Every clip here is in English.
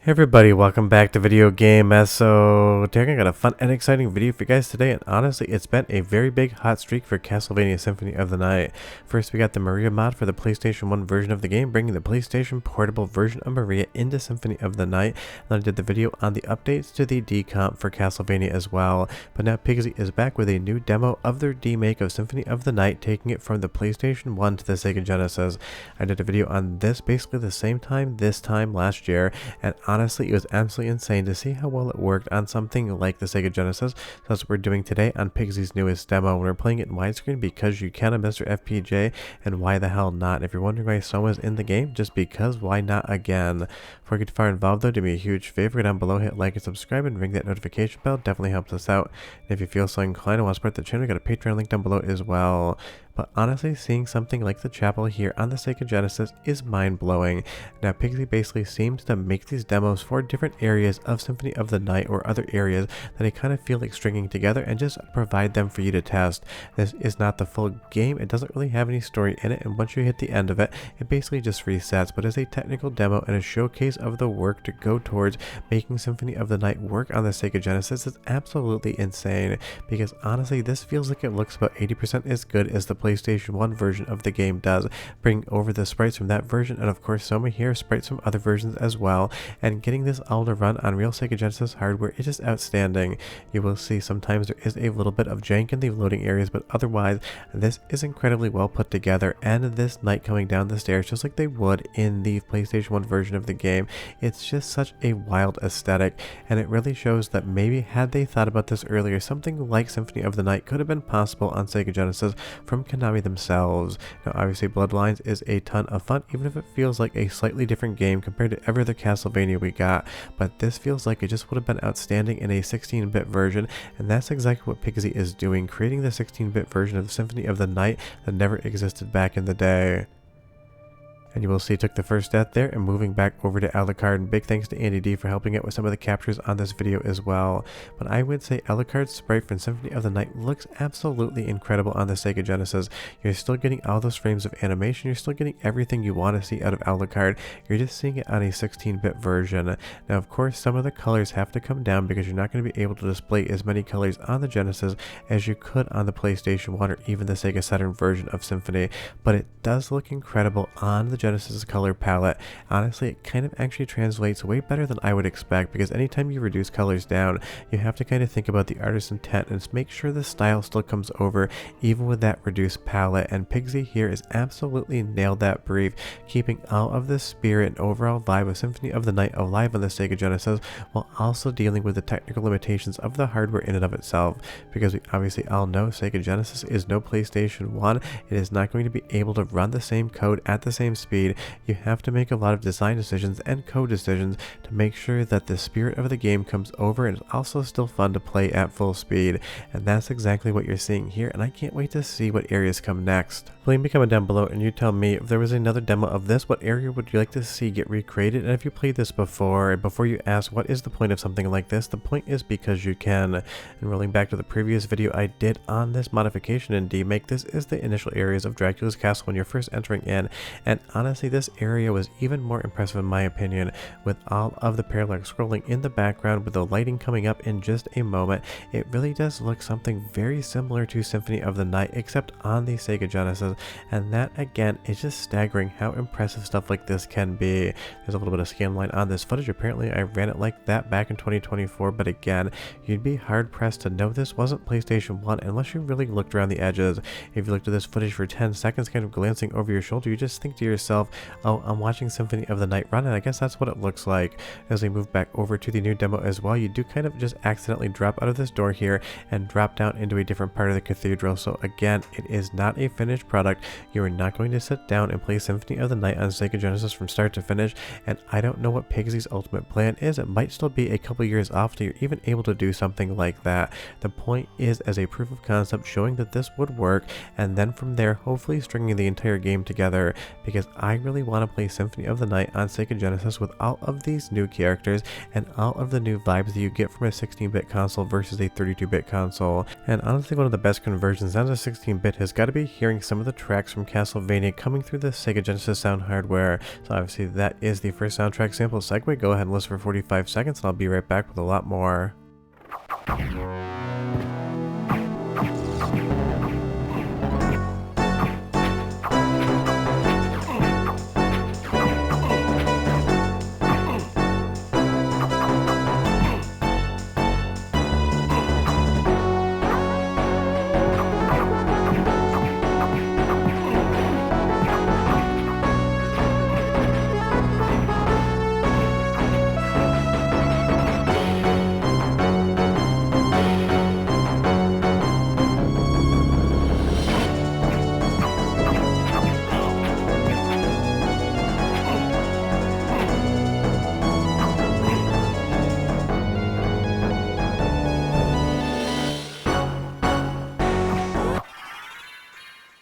Hey everybody, welcome back to Video Game Mess. So today I got a fun and exciting video for you guys today, and honestly it's been a very big hot streak for Castlevania Symphony of the Night. First we got the Maria mod for the PlayStation 1 version of the game, bringing the PlayStation portable version of Maria into Symphony of the Night. Then I did the video on the updates to the decomp for Castlevania as well. But now Pigsy is back with a new demo of their remake of Symphony of the Night, taking it from the PlayStation 1 to the Sega Genesis. I did a video on this basically the same time this time last year, and honestly, it was absolutely insane to see how well it worked on something like the Sega Genesis. So that's what we're doing today on Pigsy's newest demo. We're playing it in widescreen because you can on MiSTer FPGA, and why the hell not? If you're wondering why Soma's in the game, just because, why not again? Before we get too far involved though, do me a huge favor, go down below, hit like and subscribe, and ring that notification bell. Definitely helps us out. And if you feel so inclined and want to support the channel, we got a Patreon link down below as well. But honestly, seeing something like the chapel here on the Sega Genesis is mind-blowing. Now, Pigsy basically seems to make these demos for different areas of Symphony of the Night or other areas that I kind of feel like stringing together and just provide them for you to test. This is not the full game. It doesn't really have any story in it, and once you hit the end of it, it basically just resets. But as a technical demo and a showcase of the work to go towards making Symphony of the Night work on the Sega Genesis is absolutely insane, because honestly, this feels like it looks about 80% as good as the PlayStation 1 version of the game does, bring over the sprites from that version, and of course Soma here sprites from other versions as well, and getting this all to run on real Sega Genesis hardware is just outstanding. You will see sometimes there is a little bit of jank in the loading areas, but otherwise this is incredibly well put together, and this knight coming down the stairs just like they would in the PlayStation 1 version of the game, it's just such a wild aesthetic, and it really shows that maybe had they thought about this earlier, something like Symphony of the Night could have been possible on Sega Genesis from Konami themselves. Now obviously Bloodlines is a ton of fun, even if it feels like a slightly different game compared to every other Castlevania we got, but this feels like it just would have been outstanding in a 16-bit version, and that's exactly what Pigsy is doing, creating the 16-bit version of the Symphony of the Night that never existed back in the day. And you will see took the first step there and moving back over to Alucard, and big thanks to Andy D for helping out with some of the captures on this video as well. But I would say Alucard's sprite from Symphony of the Night looks absolutely incredible on the Sega Genesis. You're still getting all those frames of animation, you're still getting everything you want to see out of Alucard, you're just seeing it on a 16-bit version. Now of course some of the colors have to come down because you're not going to be able to display as many colors on the Genesis as you could on the PlayStation 1 or even the Sega Saturn version of Symphony, but it does look incredible on the Genesis color palette. Honestly, it kind of actually translates way better than I would expect, because anytime you reduce colors down, you have to kind of think about the artist's intent and make sure the style still comes over even with that reduced palette, and Pigsy here has absolutely nailed that brief, keeping all of the spirit and overall vibe of Symphony of the Night alive on the Sega Genesis while also dealing with the technical limitations of the hardware in and of itself, because we obviously all know Sega Genesis is no PlayStation 1. It is not going to be able to run the same code at the same speed. You have to make a lot of design decisions and code decisions to make sure that the spirit of the game comes over and it's also still fun to play at full speed, and that's exactly what you're seeing here, and I can't wait to see what areas come next. Leave me a comment down below and you tell me, if there was another demo of this, what area would you like to see get recreated, and if you played this before, and before you ask what is the point of something like this, the point is because you can. And rolling back to the previous video I did on this modification in D-Make, this is the initial areas of Dracula's castle when you're first entering in, and honestly this area was even more impressive in my opinion, with all of the parallel scrolling in the background with the lighting coming up in just a moment. It really does look something very similar to Symphony of the Night, except on the Sega Genesis, and that again is just staggering how impressive stuff like this can be. There's a little bit of scan line on this footage. Apparently I ran it like that back in 2024, but again, you'd be hard pressed to know this wasn't PlayStation 1 unless you really looked around the edges. If you looked at this footage for 10 seconds kind of glancing over your shoulder, you just think to yourself, oh, I'm watching Symphony of the Night run, and I guess that's what it looks like. As we move back over to the new demo as well, you do kind of just accidentally drop out of this door here and drop down into a different part of the cathedral. So again, it is not a finished product. You are not going to sit down and play Symphony of the Night on Sega Genesis from start to finish, and I don't know what Pigsy's ultimate plan is. It might still be a couple years off till you're even able to do something like that. The point is as a proof of concept, showing that this would work, and then from there hopefully stringing the entire game together, because I really want to play Symphony of the Night on Sega Genesis with all of these new characters and all of the new vibes that you get from a 16-bit console versus a 32-bit console. And honestly, one of the best conversions down to 16-bit has got to be hearing some of the tracks from Castlevania coming through the Sega Genesis sound hardware. So obviously that is the first soundtrack sample segue. Go ahead and listen for 45 seconds and I'll be right back with a lot more.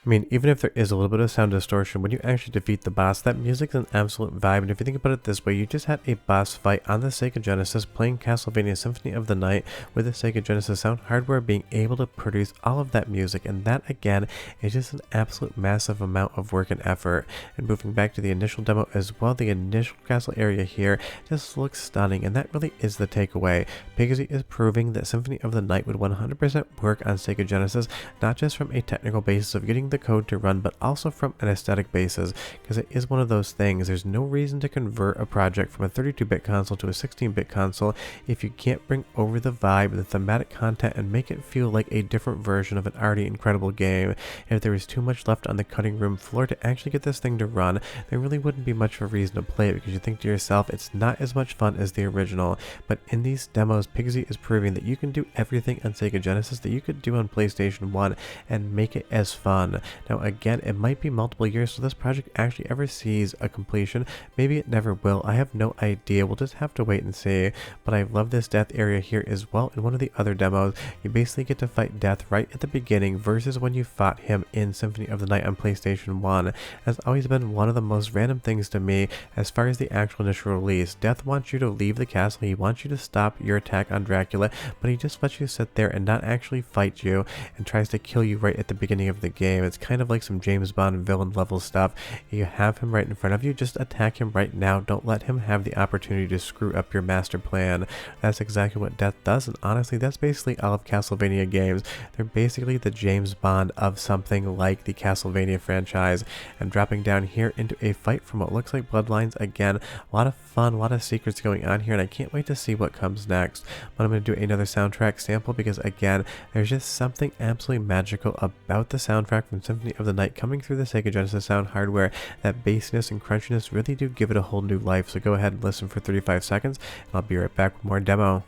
I mean, even if there is a little bit of sound distortion, when you actually defeat the boss, that music is an absolute vibe. And if you think about it this way, you just had a boss fight on the Sega Genesis playing Castlevania Symphony of the Night with the Sega Genesis sound hardware being able to produce all of that music. And that, again, is just an absolute massive amount of work and effort. And moving back to the initial demo as well, the initial castle area here just looks stunning. And that really is the takeaway. Pigsy is proving that Symphony of the Night would 100% work on Sega Genesis, not just from a technical basis of getting the code to run, but also from an aesthetic basis, because it is one of those things. There's no reason to convert a project from a 32-bit console to a 16-bit console if you can't bring over the vibe, the thematic content, and make it feel like a different version of an already incredible game. If there is too much left on the cutting room floor to actually get this thing to run, there really wouldn't be much of a reason to play it, because you think to yourself, it's not as much fun as the original. But in these demos, Pigsy is proving that you can do everything on Sega Genesis that you could do on PlayStation 1 and make it as fun. Now again, it might be multiple years so this project actually ever sees a completion. Maybe it never will. I have no idea. We'll just have to wait and see. But I love this death area here as well. In one of the other demos, you basically get to fight death right at the beginning versus when you fought him in Symphony of the Night on PlayStation 1. Has always been one of the most random things to me as far as the actual initial release. Death wants you to leave the castle. He wants you to stop your attack on Dracula, but he just lets you sit there and not actually fight you and tries to kill you right at the beginning of the game. It's kind of like some James Bond villain level stuff. You have him right in front of you, just attack him right now. Don't let him have the opportunity to screw up your master plan. That's exactly what Death does, and honestly that's basically all of Castlevania games. They're basically the James Bond of something like the Castlevania franchise. And dropping down here into a fight from what looks like Bloodlines again. A lot of fun, a lot of secrets going on here, and I can't wait to see what comes next. But I'm going to do another soundtrack sample because again, there's just something absolutely magical about the soundtrack from Symphony of the Night coming through the Sega Genesis sound hardware. That bassiness and crunchiness really do give it a whole new life. So go ahead and listen for 35 seconds and I'll be right back with more demo.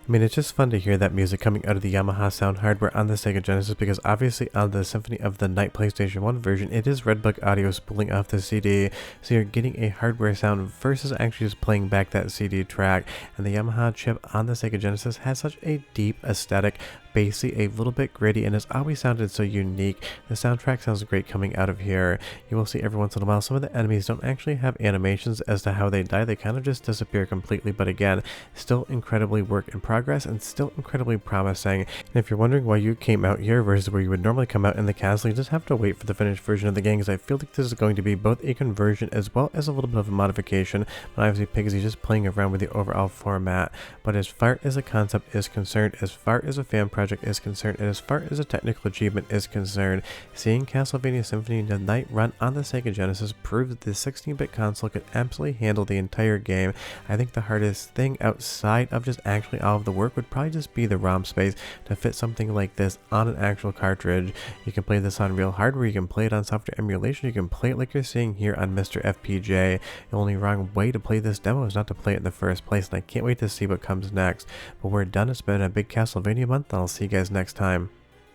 I mean, it's just fun to hear that music coming out of the Yamaha sound hardware on the Sega Genesis, because obviously on the Symphony of the Night PlayStation 1 version, it is Redbook audio spooling off the CD, so you're getting a hardware sound versus actually just playing back that CD track. And the Yamaha chip on the Sega Genesis has such a deep aesthetic, bassy, a little bit gritty, and has always sounded so unique. The soundtrack sounds great coming out of here. You will see every once in a while some of the enemies don't actually have animations as to how they die, they kind of just disappear completely, but again, still incredibly work in progress and still incredibly promising. And if you're wondering why you came out here versus where you would normally come out in the castle, you just have to wait for the finished version of the game, because I feel like this is going to be both a conversion as well as a little bit of a modification. But obviously Pigsy just playing around with the overall format. But as far as the concept is concerned, as far as a fan project project is concerned, and as far as a technical achievement is concerned, seeing Castlevania Symphony Night run on the Sega Genesis proved that the 16-bit console could absolutely handle the entire game. I think the hardest thing outside of just actually all of the work would probably just be the ROM space to fit something like this on an actual cartridge. You can play this on real hardware, you can play it on software emulation, you can play it like you're seeing here on MiSTer FPGA. The only wrong way to play this demo is not to play it in the first place, and I can't wait to see what comes next. But we're done. It's been a big Castlevania month, and I'll see you guys next time.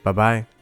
Bye bye.